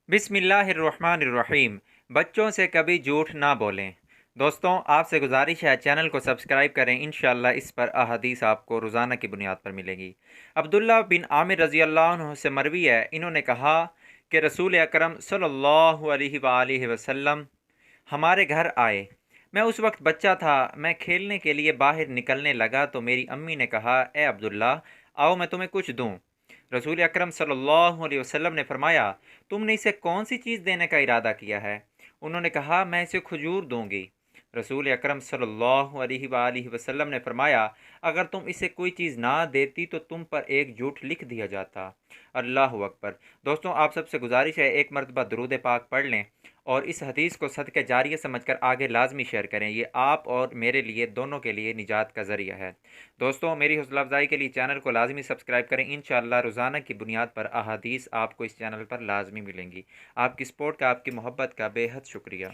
बिस्मिल्लाहिर्रहमानिर्रहीम। बच्चों से कभी झूठ ना बोलें। दोस्तों, आपसे गुजारिश है चैनल को सब्सक्राइब करें। इंशाअल्लाह इस पर अहादीस आपको रोज़ाना की बुनियाद पर मिलेगी। अब्दुल्ला बिन आमिर रज़ी अल्लाह अन्हु से मरवी है, इन्होंने कहा कि रसूल अकरम सल्लल्लाहु अलैहि वसल्लम हमारे घर आए। मैं उस वक्त बच्चा था। मैं खेलने के लिए बाहर निकलने लगा तो मेरी अम्मी ने कहा, ए अब्दुल्ला, आओ मैं तुम्हें कुछ दूं। रसूल अकरम सल्लल्लाहु अलैहि वसल्लम ने फरमाया, तुमने इसे कौन सी चीज़ देने का इरादा किया है? उन्होंने कहा, मैं इसे खजूर दूंगी। रसूल अकरम सल्लल्लाहु अलैहि वसल्लम ने फरमाया, अगर तुम इसे कोई चीज़ ना देती तो तुम पर एक झूठ लिख दिया जाता। अल्लाह अकबर। दोस्तों, आप सबसे गुजारिश है एक मरतबा दरूद पाक पढ़ लें और इस हदीस को सदक़े जारिया समझकर आगे लाजमी शेयर करें। ये आप और मेरे लिए दोनों के लिए निजात का ज़रिया है। दोस्तों, मेरी हौसला अफजाई के लिए चैनल को लाजमी सब्सक्राइब करें। इंशाअल्लाह रोज़ाना की बुनियाद पर अहादीस आपको इस चैनल पर लाजमी मिलेंगी। आपकी सपोर्ट का, आपकी मोहब्बत का बेहद शुक्रिया।